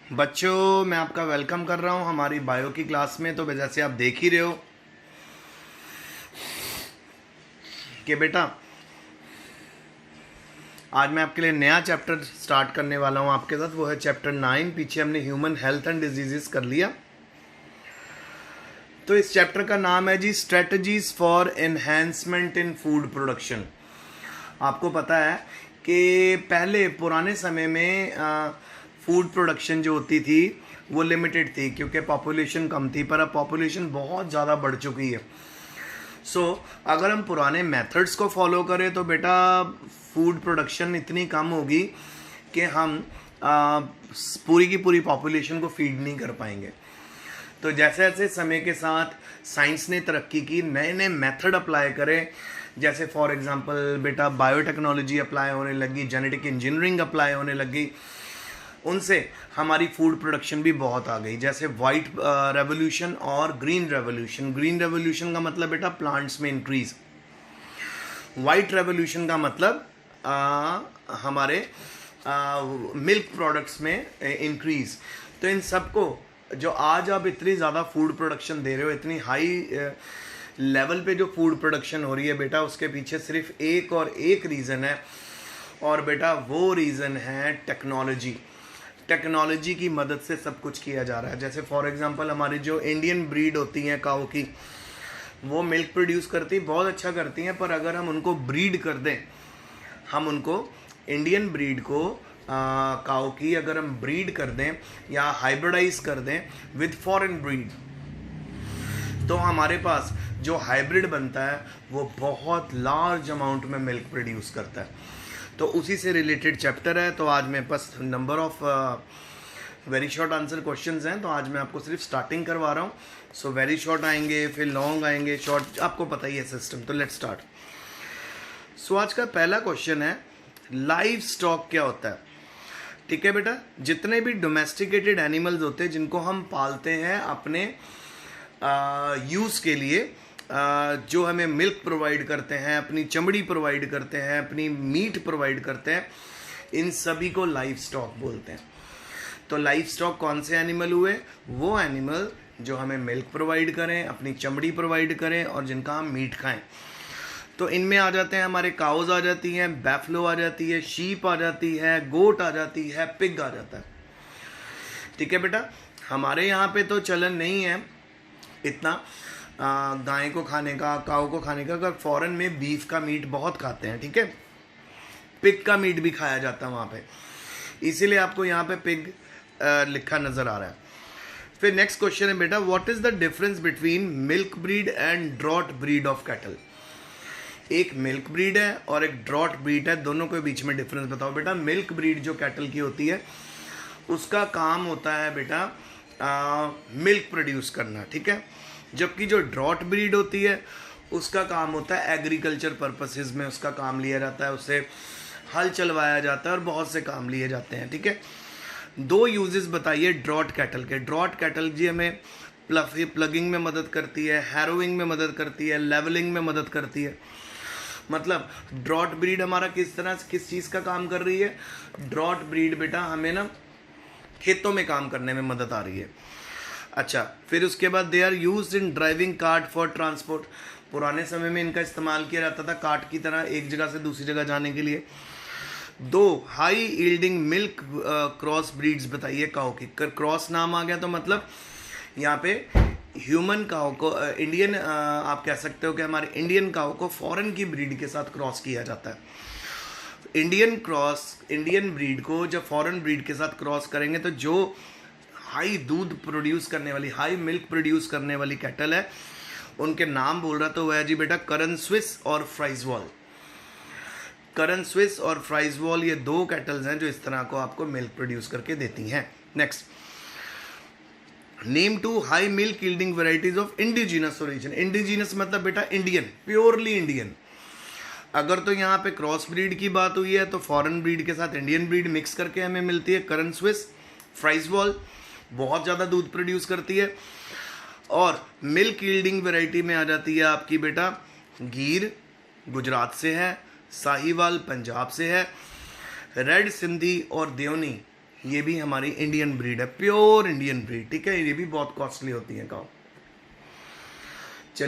बच्चों, मैं आपका वेलकम कर रहा हूं हमारी बायो की क्लास में। तो जैसे आप देख ही रहे हो कि बेटा आज मैं आपके लिए नया चैप्टर स्टार्ट करने वाला हूं आपके साथ। वो है चैप्टर 9। पीछे हमने ह्यूमन हेल्थ एंड डिजीजेस कर लिया। तो इस चैप्टर का नाम है जी strategies for enhancement in food production. आपको पता है कि पहले पुराने समय में फूड प्रोडक्शन जो होती थी वो लिमिटेड थी क्योंकि पॉपुलेशन कम थी, पर अब पॉपुलेशन बहुत ज़्यादा बढ़ चुकी है। अगर हम पुराने मेथड्स को फॉलो करें तो बेटा फूड प्रोडक्शन इतनी कम होगी कि हम पूरी की पूरी पॉपुलेशन को फीड नहीं कर पाएंगे। तो जैसे जैसे समय के साथ साइंस ने तरक्की की, नए नए मेथड अप्लाई करें, जैसे फॉर एग्जांपल बेटा बायोटेक्नोलॉजी अप्लाई होने लगी, जेनेटिक इंजीनियरिंग अप्लाई होने लगी, उनसे हमारी फूड प्रोडक्शन भी बहुत आ गई। जैसे वाइट रेवोल्यूशन और ग्रीन रेवोल्यूशन। ग्रीन रेवोल्यूशन का मतलब बेटा प्लांट्स में इंक्रीज, वाइट रेवोल्यूशन का मतलब हमारे मिल्क प्रोडक्ट्स में इंक्रीज। तो इन सबको जो आज आप इतनी ज़्यादा फूड प्रोडक्शन दे रहे हो, इतनी हाई लेवल पे जो फूड प्रोडक्शन हो रही है बेटा, उसके पीछे सिर्फ एक और एक रीज़न है, और बेटा वो रीज़न है टेक्नोलॉजी। टेक्नोलॉजी की मदद से सब कुछ किया जा रहा है। जैसे फॉर एग्जांपल हमारी जो इंडियन ब्रीड होती हैं काऊ की, वो मिल्क प्रोड्यूस करती बहुत अच्छा करती हैं, पर अगर हम उनको ब्रीड कर दें, हम उनको इंडियन ब्रीड को काऊ की अगर हम ब्रीड कर दें या हाइब्रिडाइज कर दें विद फॉरेन ब्रीड, तो हमारे पास जो हाइब्रिड बनता है वो बहुत लार्ज अमाउंट में मिल्क प्रोड्यूस करता है। तो उसी से रिलेटेड चैप्टर है। तो आज मेरे पास number of very short answer questions हैं, तो आज मैं आपको सिर्फ स्टार्टिंग करवा रहा हूँ। सो वेरी शॉर्ट आएंगे, फिर लॉन्ग आएंगे, शॉर्ट, आपको पता ही है सिस्टम। तो लेट्स स्टार्ट। सो आज का पहला क्वेश्चन है लाइव स्टॉक क्या होता है। ठीक है बेटा, जितने भी डोमेस्टिकेटेड एनिमल्स होते हैं जिनको हम पालते हैं अपने यूज़ के लिए, जो हमें मिल्क प्रोवाइड करते हैं, अपनी चमड़ी प्रोवाइड करते हैं, अपनी मीट प्रोवाइड करते हैं, इन सभी को लाइव स्टॉक बोलते हैं। तो लाइव स्टॉक कौन से एनिमल हुए? वो एनिमल जो हमें मिल्क प्रोवाइड करें, अपनी चमड़ी प्रोवाइड करें और जिनका हम मीट खाएं। तो इनमें आ जाते हैं हमारे काउज आ जाती हैं, बैफलो आ जाती है, शीप आ जाती है, गोट आ जाती है, पिग आ जाता है। ठीक है बेटा, हमारे यहाँ पे तो चलन नहीं है इतना गाय को खाने का, काऊ को खाने का। अगर फॉरेन में बीफ का मीट बहुत खाते हैं, ठीक है, पिग का मीट भी खाया जाता है वहाँ पे, इसीलिए आपको यहाँ पे पिग लिखा नज़र आ रहा है। फिर नेक्स्ट क्वेश्चन है बेटा, what is the difference between milk breed and draught breed of cattle. एक मिल्क ब्रीड है और एक ड्रॉट ब्रीड है, दोनों के बीच में डिफरेंस बताओ बेटा। मिल्क ब्रीड जो कैटल की होती है उसका काम होता है बेटा मिल्क प्रोड्यूस करना, ठीक है, जबकि जो ड्रॉट ब्रीड होती है उसका काम होता है एग्रीकल्चर पर्पसेस में उसका काम लिया जाता है, उससे हल चलवाया जाता है और बहुत से काम लिए जाते हैं। ठीक है, दो यूजेस बताइए ड्रॉट कैटल के। ड्रॉट कैटल जी हमें प्लगिंग में मदद करती है, हैरोइंग में मदद करती है, लेवलिंग में मदद करती है। मतलब ड्रॉट ब्रीड हमारा किस चीज़ का काम कर रही है? ड्रॉट ब्रीड बेटा हमें ना खेतों में काम करने में मदद आ रही है। अच्छा, फिर उसके बाद they are used in driving cart for transport. पुराने समय में इनका इस्तेमाल किया जाता था कार्ट की तरह एक जगह से दूसरी जगह जाने के लिए। दो high yielding milk cross breeds बताइए काऊ की। क्रॉस नाम आ गया तो मतलब यहाँ पे ह्यूमन काऊ को इंडियन आप कह सकते हो कि हमारे इंडियन काऊ को फॉरेन की ब्रीड के साथ क्रॉस किया जाता है। इंडियन ब्रीड को जब फॉरेन ब्रीड के साथ क्रॉस करेंगे तो जो हाई दूध प्रोड्यूस करने वाली, हाई मिल्क प्रोड्यूस करने वाली कैटल है, उनके नाम बोल रहा तो वह है जी बेटा करन स्विस और फ्राइजवॉल। करन स्विस और फ्राइजवॉल ये दो कैटल्स हैं जो इस तरह को आपको मिल्क प्रोड्यूस करके देती हैं। Next, name two high milk yielding varieties of indigenous origin. Indigenous मतलब बेटा इंडियन, प्योरली इंडियन। अगर तो यहाँ पे क्रॉस ब्रीड की बात हुई है तो फॉरेन ब्रीड के साथ इंडियन ब्रीड मिक्स करके हमें मिलती है करन स्विस। फ्राइजवॉल बहुत ज़्यादा दूध प्रोड्यूस करती है। और मिल्क यील्डिंग वैरायटी में आ जाती है आपकी बेटा गीर, गुजरात से है, साहिवाल पंजाब से है, रेड सिंधी और देवनी ये भी हमारी इंडियन ब्रीड है, प्योर इंडियन ब्रीड, ठीक है। ये भी बहुत कॉस्टली होती है काऊ।